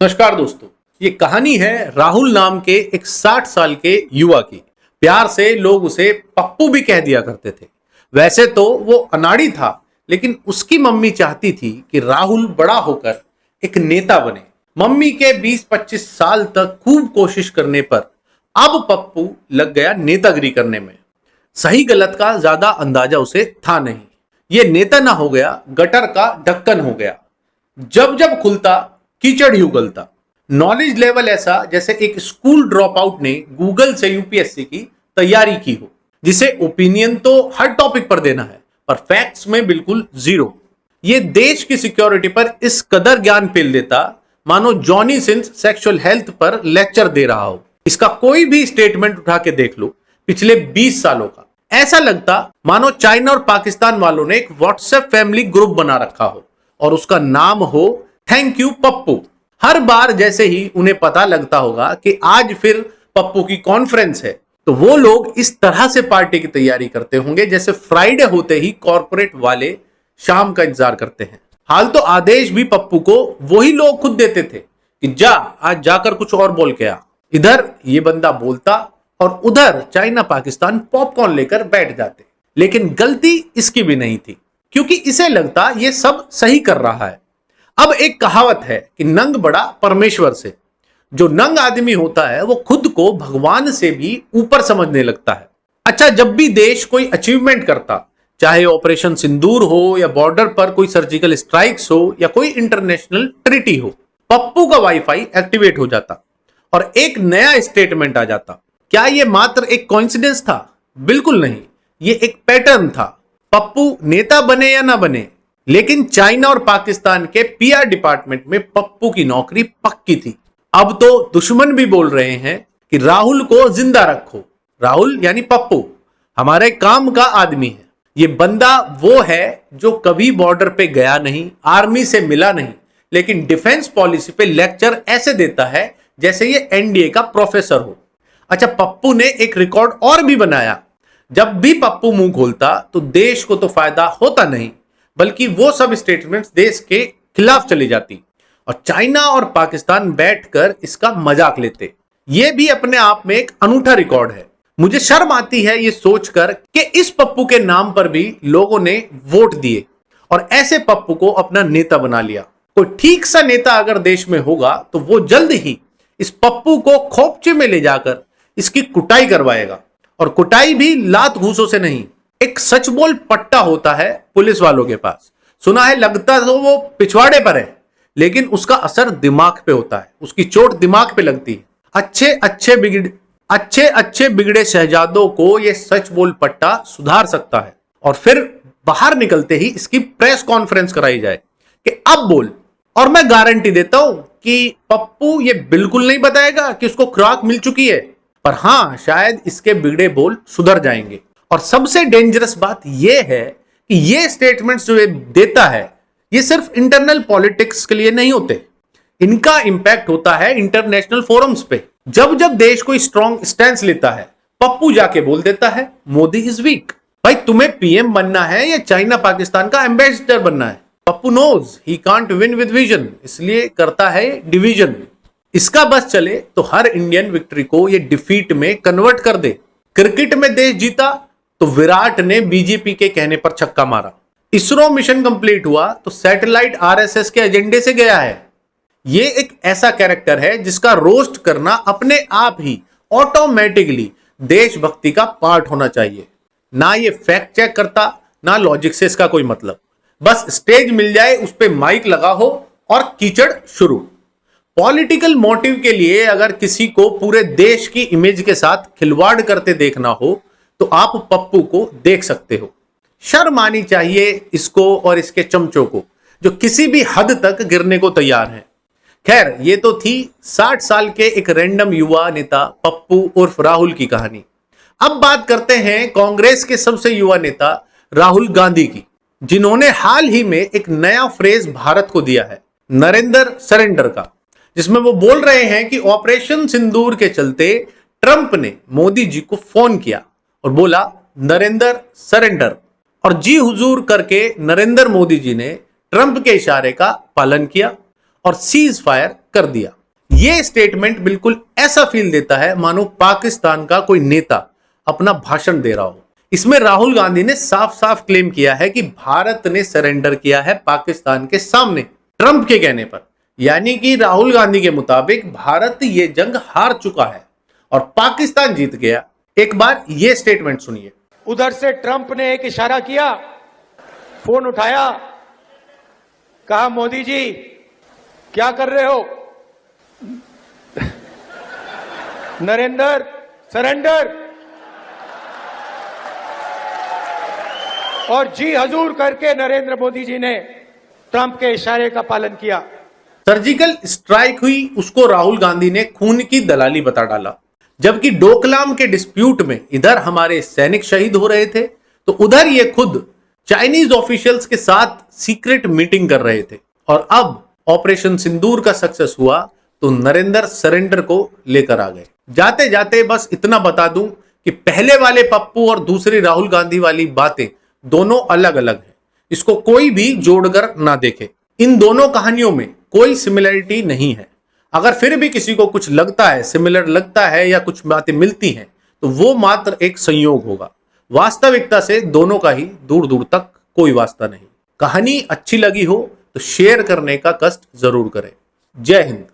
नमस्कार दोस्तों। ये कहानी है राहुल नाम के एक 60 साल के युवा की। प्यार से लोग उसे पप्पू भी कह दिया करते थे। वैसे तो वो अनाड़ी था, लेकिन उसकी मम्मी चाहती थी कि राहुल बड़ा होकर एक नेता बने। मम्मी के 20-25 साल तक खूब कोशिश करने पर अब पप्पू लग गया नेतागिरी करने में। सही गलत का ज्यादा अंदाजा उसे था नहीं। ये नेता ना हो गया, गटर का ढक्कन हो गया। जब जब खुलता कीचड़ ही उगलता। नॉलेज लेवल ऐसा जैसे एक स्कूल ड्रॉप आउट ने गूगल से यूपीएससी की तैयारी की हो, जिसे ओपिनियन तो हर टॉपिक पर देना है पर फैक्ट्स में बिल्कुल जीरो। ये देश की सिक्योरिटी पर इस कदर ज्ञान फेल देता मानो जॉनी सिंस सेक्सुअल हेल्थ पर लेक्चर दे रहा हो। इसका कोई भी स्टेटमेंट उठा के देख लो पिछले 20 सालों का, ऐसा लगता मानो चाइना और पाकिस्तान वालों ने एक व्हाट्सएप फैमिली ग्रुप बना रखा हो और उसका नाम हो थैंक यू पप्पू। हर बार जैसे ही उन्हें पता लगता होगा कि आज फिर पप्पू की कॉन्फ्रेंस है, तो वो लोग इस तरह से पार्टी की तैयारी करते होंगे जैसे फ्राइडे होते ही कॉर्पोरेट वाले शाम का इंतजार करते हैं। हाल तो आदेश भी पप्पू को वही लोग खुद देते थे कि जा आज जाकर कुछ और बोल के आ। इधर ये बंदा बोलता और उधर चाइना पाकिस्तान पॉपकॉर्न लेकर बैठ जाते। लेकिन गलती इसकी भी नहीं थी, क्योंकि इसे लगता ये सब सही कर रहा है। अब एक कहावत है कि नंग बड़ा परमेश्वर से। जो नंग आदमी होता है वो खुद को भगवान से भी ऊपर समझने लगता है। अच्छा, जब भी देश कोई अचीवमेंट करता, चाहे ऑपरेशन सिंदूर हो या बॉर्डर पर कोई सर्जिकल स्ट्राइक्स हो या कोई इंटरनेशनल ट्रीटी हो, पप्पू का वाईफाई एक्टिवेट हो जाता और एक नया स्टेटमेंट आ जाता। क्या यह मात्र एक कोइंसिडेंस था? बिल्कुल नहीं, ये एक पैटर्न था। पप्पू नेता बने या ना बने, लेकिन चाइना और पाकिस्तान के पीआर डिपार्टमेंट में पप्पू की नौकरी पक्की थी। अब तो दुश्मन भी बोल रहे हैं कि राहुल को जिंदा रखो। राहुल यानी पप्पू हमारे काम का आदमी है। ये बंदा वो है जो कभी बॉर्डर पे गया नहीं, आर्मी से मिला नहीं, लेकिन डिफेंस पॉलिसी पे लेक्चर ऐसे देता है जैसे ये एनडीए का प्रोफेसर हो। अच्छा, पप्पू ने एक रिकॉर्ड और भी बनाया। जब भी पप्पू मुंह खोलता तो देश को तो फायदा होता नहीं, बल्कि वो सब स्टेटमेंट्स देश के खिलाफ चली जाती और चाइना और पाकिस्तान बैठकर इसका मजाक लेते। ये भी अपने आप में एक अनूठा रिकॉर्ड है। मुझे शर्म आती है ये सोचकर कि इस पप्पू के नाम पर भी लोगों ने वोट दिए और ऐसे पप्पू को अपना नेता बना लिया। कोई ठीक सा नेता अगर देश में होगा तो वो जल्द ही इस पप्पू को खोपचे में ले जाकर इसकी कुटाई करवाएगा। और कुटाई भी लात घूसों से नहीं, एक सच बोल पट्टा होता है पुलिस वालों के पास। सुना है लगता तो वो पिछवाड़े पर है, लेकिन उसका असर दिमाग पे होता है। उसकी चोट दिमाग पे लगती है। अच्छे अच्छे बिगड़े शहजादों को ये सच बोल पट्टा सुधार सकता है। और फिर बाहर निकलते ही इसकी प्रेस कॉन्फ्रेंस कराई जाए कि अब बोल। और मैं गारंटी देता हूं कि पप्पू ये बिल्कुल नहीं बताएगा कि उसको खुराक मिल चुकी है, पर हां, शायद इसके बिगड़े बोल सुधर जाएंगे। और सबसे डेंजरस बात यह है कि ये स्टेटमेंट्स जो ये देता है, ये सिर्फ इंटरनल पॉलिटिक्स के लिए नहीं होते। इनका इंपैक्ट होता है इंटरनेशनल फोरम्स पे। जब जब देश कोई स्ट्रॉन्ग स्टैंड लेता है, पप्पू जाके बोल देता है मोदी इज वीक। भाई, तुम्हें पीएम बनना है या चाइना पाकिस्तान का एम्बेसडर बनना है? Pappu knows he can't win with vision, इसलिए करता है डिवीजन। इसका बस चले तो हर इंडियन विक्ट्री को ये डिफीट में कन्वर्ट कर दे। क्रिकेट में देश जीता तो विराट ने बीजेपी के कहने पर छक्का मारा। इसरो मिशन कंप्लीट हुआ तो सैटेलाइट आरएसएस के एजेंडे से गया है। ये एक ऐसा कैरेक्टर है जिसका रोस्ट करना अपने आप ही ऑटोमेटिकली देशभक्ति का पार्ट होना चाहिए। ना ये फैक्ट चेक करता, ना लॉजिक से इसका कोई मतलब। बस स्टेज मिल जाए, उस पे माइक लगा हो और कीचड़ शुरू। पॉलिटिकल मोटिव के लिए अगर किसी को पूरे देश की इमेज के साथ खिलवाड़ करते देखना हो तो आप पप्पू को देख सकते हो। शर्म आनी चाहिए इसको और इसके चमचों को, जो किसी भी हद तक गिरने को तैयार हैं। खैर, ये तो थी 60 साल के एक रैंडम युवा नेता पप्पू उर्फ राहुल की कहानी। अब बात करते हैं कांग्रेस के सबसे युवा नेता राहुल गांधी की, जिन्होंने हाल ही में एक नया फ्रेज भारत को दिया है, नरेंद्र सरेंडर का, जिसमें वो बोल रहे हैं कि ऑपरेशन सिंदूर के चलते ट्रंप ने मोदी जी को फोन किया और बोला नरेंद्र सरेंडर, और जी हुजूर करके नरेंद्र मोदी जी ने ट्रंप के इशारे का पालन किया और सीज फायर कर दिया। यह स्टेटमेंट बिल्कुल ऐसा फील देता है मानो पाकिस्तान का कोई नेता अपना भाषण दे रहा हो। इसमें राहुल गांधी ने साफ साफ क्लेम किया है कि भारत ने सरेंडर किया है पाकिस्तान के सामने ट्रंप के कहने पर। यानी कि राहुल गांधी के मुताबिक भारत ये जंग हार चुका है और पाकिस्तान जीत गया। एक बार ये स्टेटमेंट सुनिए। उधर से ट्रंप ने एक इशारा किया, फोन उठाया, कहा मोदी जी क्या कर रहे हो? नरेंद्र सरेंडर, और जी हजूर करके नरेंद्र मोदी जी ने ट्रंप के इशारे का पालन किया। सर्जिकल स्ट्राइक हुई, उसको राहुल गांधी ने खून की दलाली बता डाला। जबकि डोकलाम के डिस्प्यूट में इधर हमारे सैनिक शहीद हो रहे थे तो उधर ये खुद चाइनीज ऑफिशियल्स के साथ सीक्रेट मीटिंग कर रहे थे। और अब ऑपरेशन सिंदूर का सक्सेस हुआ तो नरेंद्र सरेंडर को लेकर आ गए। जाते जाते बस इतना बता दूं कि पहले वाले पप्पू और दूसरी राहुल गांधी वाली बातें दोनों अलग अलग हैं। इसको कोई भी जोड़कर ना देखे। इन दोनों कहानियों में कोई सिमिलरिटी नहीं है। अगर फिर भी किसी को कुछ लगता है, सिमिलर लगता है या कुछ बातें मिलती हैं तो वो मात्र एक संयोग होगा। वास्तविकता से दोनों का ही दूर दूर तक कोई वास्ता नहीं। कहानी अच्छी लगी हो तो शेयर करने का कष्ट जरूर करें। जय हिंद।